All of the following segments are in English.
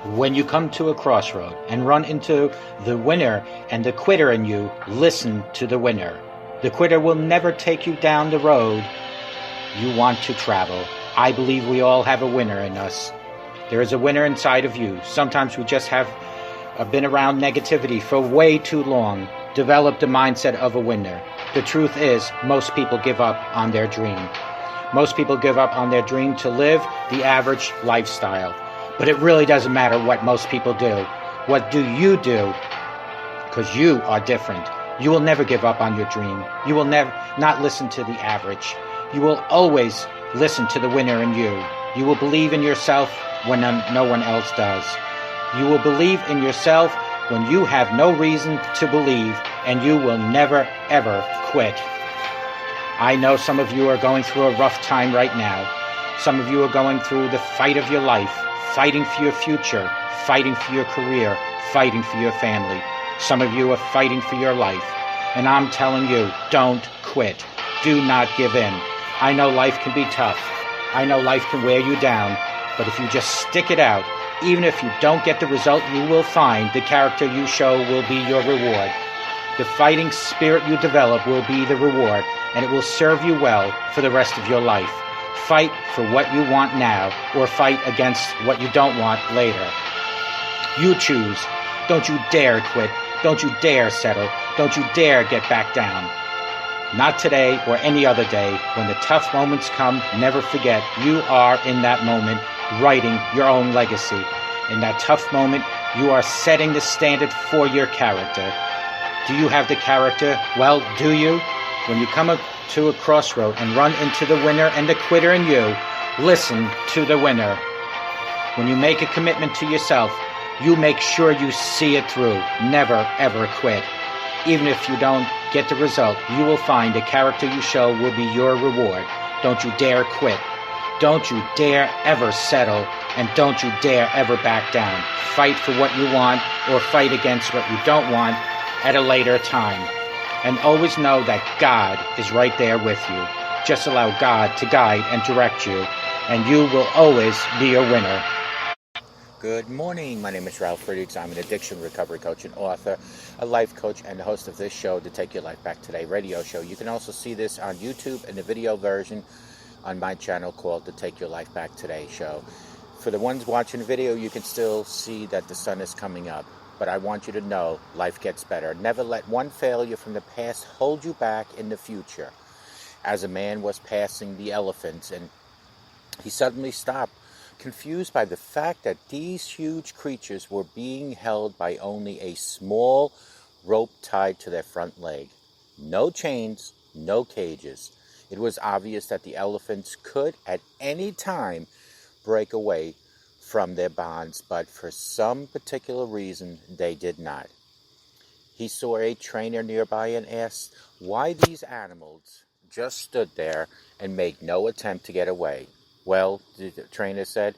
When you come to a crossroad and run into the winner and the quitter in you, listen to the winner. The quitter will never take you down the road you want to travel. I believe we all have a winner in us. There is a winner inside of you. Sometimes we just have been around negativity for way too long, developed the mindset of a winner. The truth is, most people give up on their dream. Most people give up on their dream to live the average lifestyle. But it really doesn't matter what most people do. What do you do? Because you are different. You will never give up on your dream. You will never not listen to the average. You will always listen to the winner in you. You will believe in yourself when no one else does. You will believe in yourself when you have no reason to believe, and you will never, ever quit. I know some of you are going through a rough time right now. Some of you are going through the fight of your life, fighting for your future, fighting for your career, fighting for your family. Some of you are fighting for your life. And I'm telling you, don't quit. Do not give in. I know life can be tough. I know life can wear you down. But if you just stick it out, even if you don't get the result you will find, the character you show will be your reward. The fighting spirit you develop will be the reward, and it will serve you well for the rest of your life. Fight for what you want now, or fight against what you don't want later. You choose. Don't you dare quit. Don't you dare settle. Don't you dare get back down. Not today or any other day. When the tough moments come, never forget you are in that moment writing your own legacy. In that tough moment, you are setting the standard for your character. Do you have the character? Well, do you? When you come to a crossroad and run into the winner and the quitter in you, listen to the winner. When you make a commitment to yourself, you make sure you see it through. Never, ever quit. Even if you don't get the result, you will find the character you show will be your reward. Don't you dare quit. Don't you dare ever settle, and don't you dare ever back down. Fight for what you want or fight against what you don't want at a later time. And always know that God is right there with you. Just allow God to guide and direct you, and you will always be a winner. Good morning. My name is Ralf Friedrichs. I'm an addiction recovery coach and author, a life coach, and the host of this show, the Take Your Life Back Today radio show. You can also see this on YouTube in the video version on my channel called the Take Your Life Back Today show. For the ones watching the video, you can still see that the sun is coming up. But I want you to know life gets better. Never let one failure from the past hold you back in the future. As a man was passing the elephants, and he suddenly stopped, confused by the fact that these huge creatures were being held by only a small rope tied to their front leg. No chains, no cages. It was obvious that the elephants could at any time break away from their bonds, but for some particular reason they did not. He saw a trainer nearby and asked why these animals just stood there and made no attempt to get away. Well, the trainer said,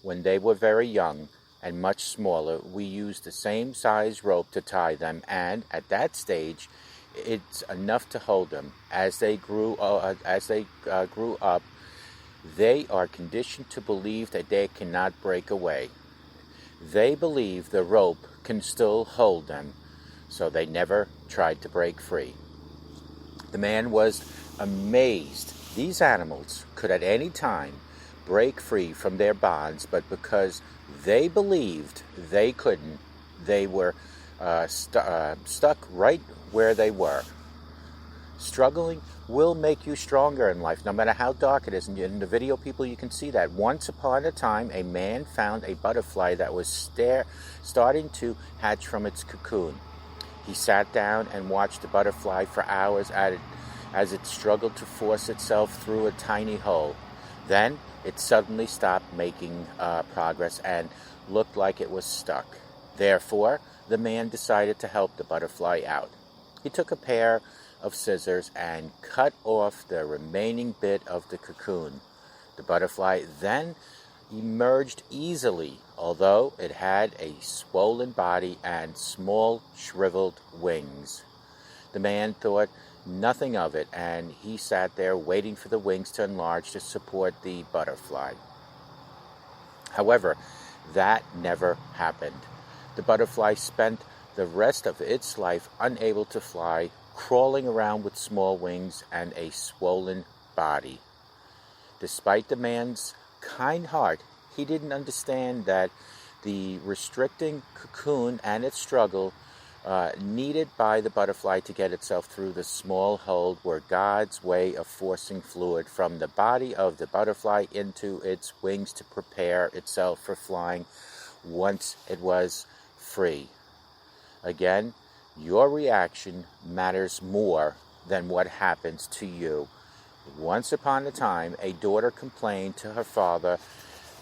when they were very young and much smaller, we used the same size rope to tie them, and at that stage, it's enough to hold them. As they grew up, they are conditioned to believe that they cannot break away. They believe the rope can still hold them, so they never tried to break free. The man was amazed. These animals could at any time break free from their bonds, but because they believed they couldn't, they were stuck right where they were. Struggling will make you stronger in life, no matter how dark it is. And in the video, people, you can see that. Once upon a time, a man found a butterfly that was starting to hatch from its cocoon. He sat down and watched the butterfly for hours as it struggled to force itself through a tiny hole. Then it suddenly stopped making progress and looked like it was stuck. Therefore, the man decided to help the butterfly out. He took a pair of scissors and cut off the remaining bit of the cocoon. The butterfly then emerged easily, although it had a swollen body and small shriveled wings. The man thought nothing of it, and he sat there waiting for the wings to enlarge to support the butterfly. However, That never happened. The butterfly spent the rest of its life unable to fly, crawling around with small wings and a swollen body. Despite the man's kind heart, he didn't understand that the restricting cocoon and its struggle needed by the butterfly to get itself through the small hole were God's way of forcing fluid from the body of the butterfly into its wings to prepare itself for flying once it was free. Again, your reaction matters more than what happens to you. Once upon a time, a daughter complained to her father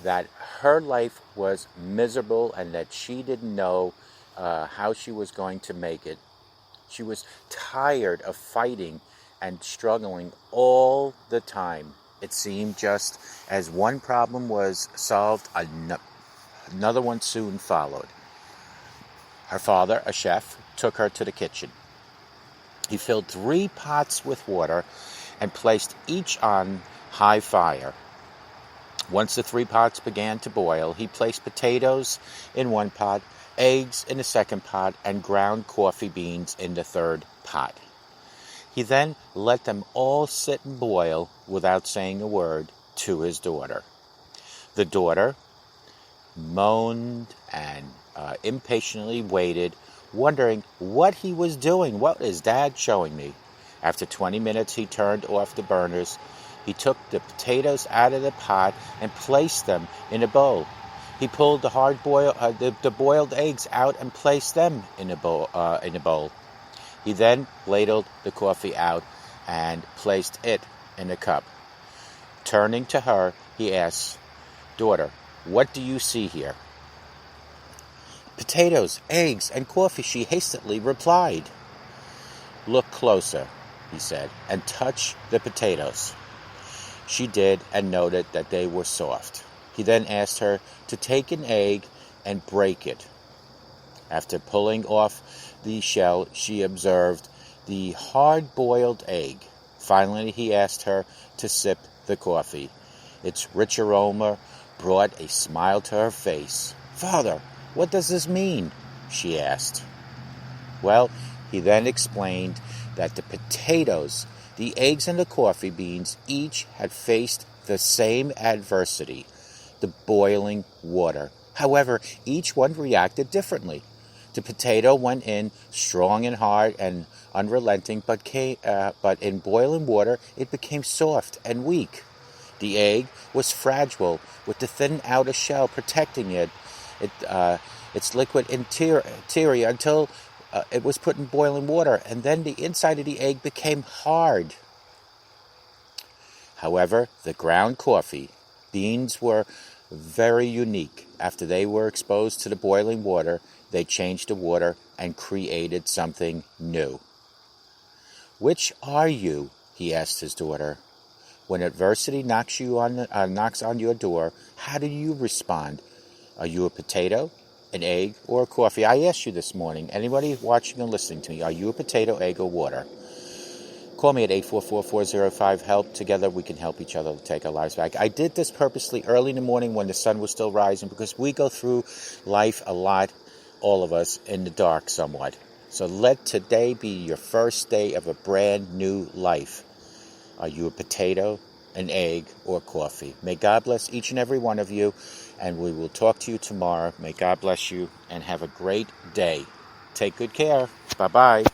that her life was miserable and that she didn't know how she was going to make it. She was tired of fighting and struggling all the time. It seemed just as one problem was solved, another one soon followed. Her father, a chef, took her to the kitchen. He filled 3 pots with water and placed each on high fire. Once the 3 pots began to boil, he placed potatoes in one pot, eggs in the second pot, and ground coffee beans in the third pot. He then let them all sit and boil without saying a word to his daughter. The daughter moaned and impatiently waited, wondering what he was doing. What is Dad showing me? After 20 minutes, he turned off the burners. He took the potatoes out of the pot and placed them in a bowl. He pulled the boiled eggs out and placed them in a bowl. He then ladled the coffee out and placed it in a cup. Turning to her, he asked, "Daughter, what do you see here?" "Potatoes, eggs, and coffee," she hastily replied. "Look closer," he said, "and touch the potatoes." She did and noted that they were soft. He then asked her to take an egg and break it. After pulling off the shell, she observed the hard-boiled egg. Finally, he asked her to sip the coffee. Its rich aroma brought a smile to her face. "Father, what does this mean?" she asked. Well, he then explained that the potatoes, the eggs, and the coffee beans each had faced the same adversity, the boiling water. However, each one reacted differently. The potato went in strong and hard and unrelenting, but in boiling water it became soft and weak. The egg was fragile, with the thin outer shell protecting its liquid interior until it was put in boiling water, and then the inside of the egg became hard. However, the ground coffee beans were very unique. After they were exposed to the boiling water, they changed the water and created something new. "Which are you?" he asked his daughter. "When adversity knocks on your door, how do you respond? Are you a potato, an egg, or a coffee?" I asked you this morning. Anybody watching and listening to me, are you a potato, egg, or water? Call me at 844-405-HELP. Together we can help each other to take our lives back. I did this purposely early in the morning when the sun was still rising, because we go through life a lot, all of us, in the dark somewhat. So let today be your first day of a brand new life. Are you a potato, an egg, or coffee? May God bless each and every one of you, and we will talk to you tomorrow. May God bless you, and have a great day. Take good care. Bye-bye.